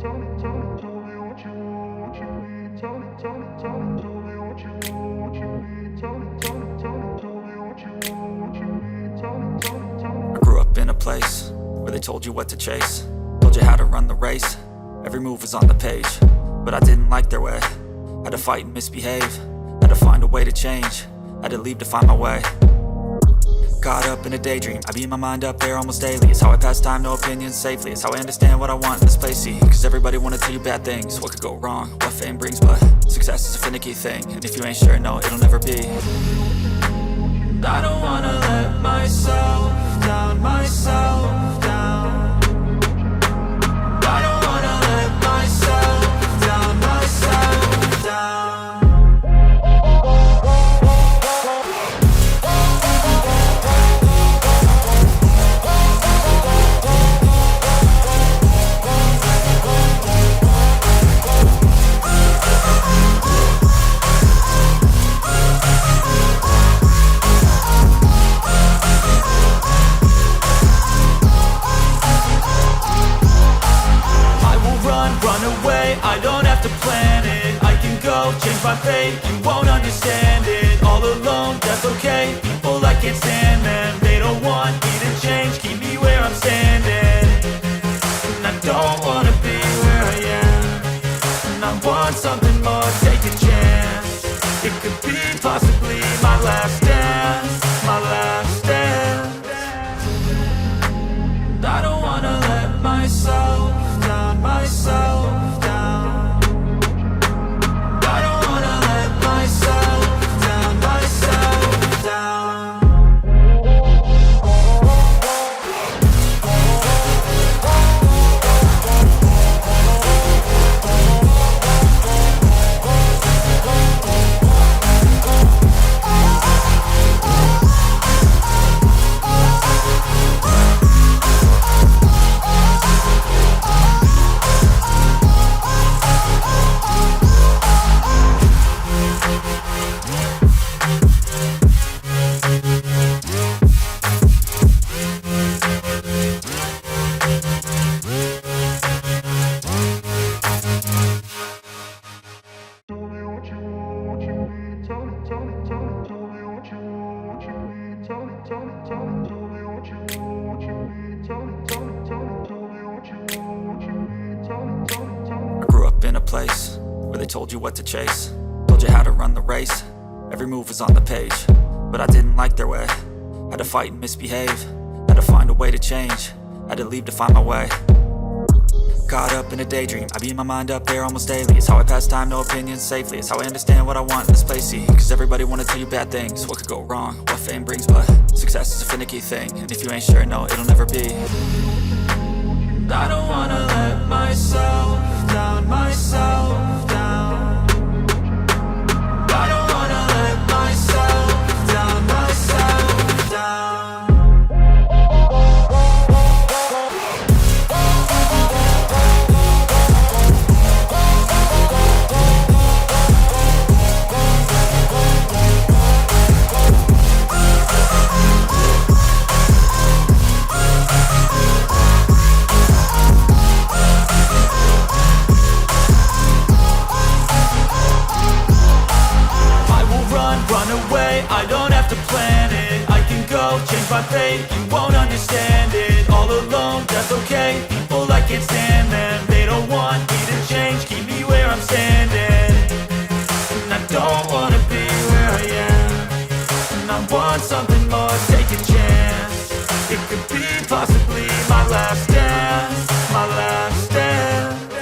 I grew up in a place where they told you what to chase, told you how to run the race. Every move was on the page, but I didn't like their way. Had to fight and misbehave, had to find a way to change, had to leave to find my way. Caught up in a daydream, I beat my mind up there almost daily. It's how I pass time, no opinions safely. It's how I understand what I want in this place, see. Cause everybody wanna tell you bad things, what could go wrong, what fame brings. But success is a finicky thing, and if you ain't sure, no, it'll never be. I don't wanna let myself down, myself down. I don't wanna let myself down, myself down. I don't have to plan it, I can go change my fate. You won't understand it, all alone, that's okay. People I can't stand them, they don't want me to change. Keep me where I'm standing, and I don't wanna be where I am. And I want something more, take a chance. It could be possibly my last dance, my last dance. And I don't wanna let myself down, myself. Place where they told you what to chase, told you how to run the race. Every move was on the page, but I didn't like their way. Had to fight and misbehave, had to find a way to change, had to leave to find my way. Caught up in a daydream, I beat my mind up there almost daily. It's how I pass time, no opinions safely. It's how I understand what I want in this place, see. Cause everybody wanna tell you bad things, what could go wrong, what fame brings. But success is a finicky thing, and if you ain't sure, no, it'll never be. I don't wanna let myself down, myself down. I don't wanna let myself down, myself down. I don't have to plan it, I can go change my fate. You won't understand it, all alone, that's okay. People I can't stand them, they don't want me to change. Keep me where I'm standing, and I don't wanna be where I am. And I want something more, take a chance. It could be possibly my last dance, my last dance.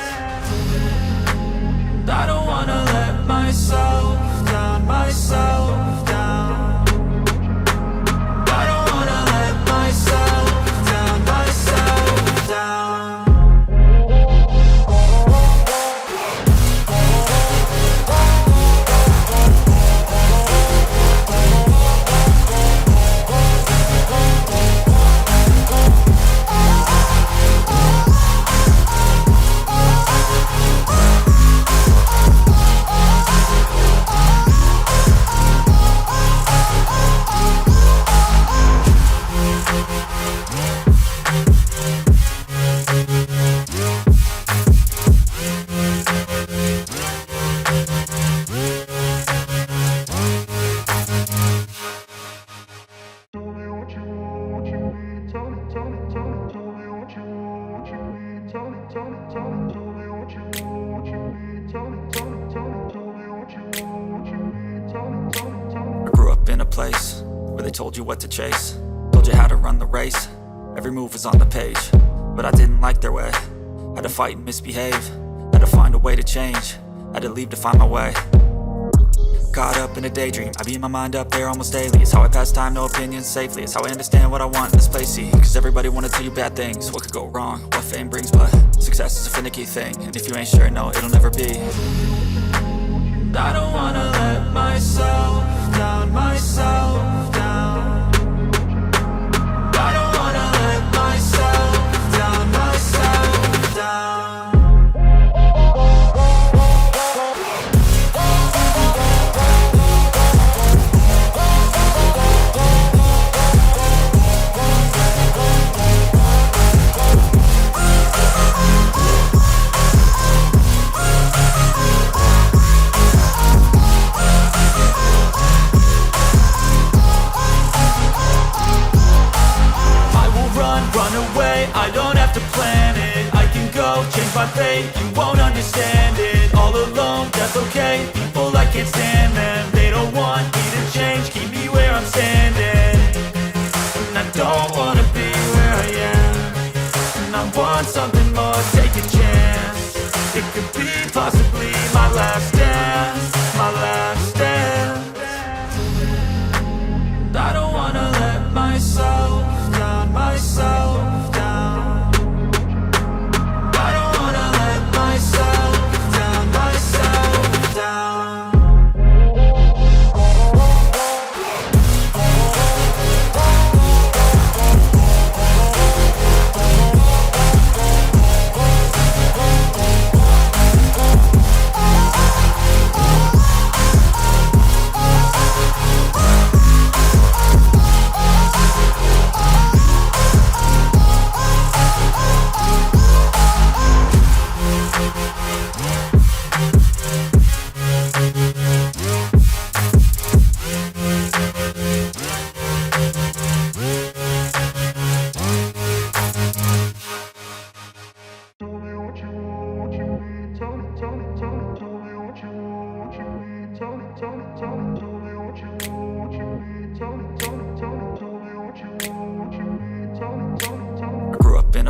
And I don't wanna let myself down, myself. place where they told you what to chase, told you how to run the race. Every move was on the page, but I didn't like their way. Had to fight and misbehave, had to find a way to change, had to leave to find my way. Caught up in a daydream, I beat my mind up there almost daily. It's how I pass time, no opinions safely. It's how I understand what I want in this place, see. Cause everybody wanna tell you bad things, what could go wrong, what fame brings. But success is a finicky thing, and if you ain't sure, no, it'll never be. I don't wanna let myself down, myself down. I don't wanna let myself down, myself down. I don't have to plan it, I can go change my fate. You won't understand it, all alone, that's okay. People, I can't stand them, they don't want me to change. Keep me where I'm standing, and I don't wanna be where I am. And I want something more, take a chance. It could be possibly my last dance, my last dance. And I don't wanna let myself down, myself down.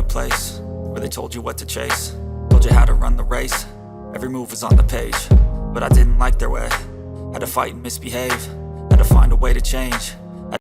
Place where they told you what to chase, told you how to run the race. Every move was on the page, but I didn't like their way. Had to fight and misbehave, had to find a way to change,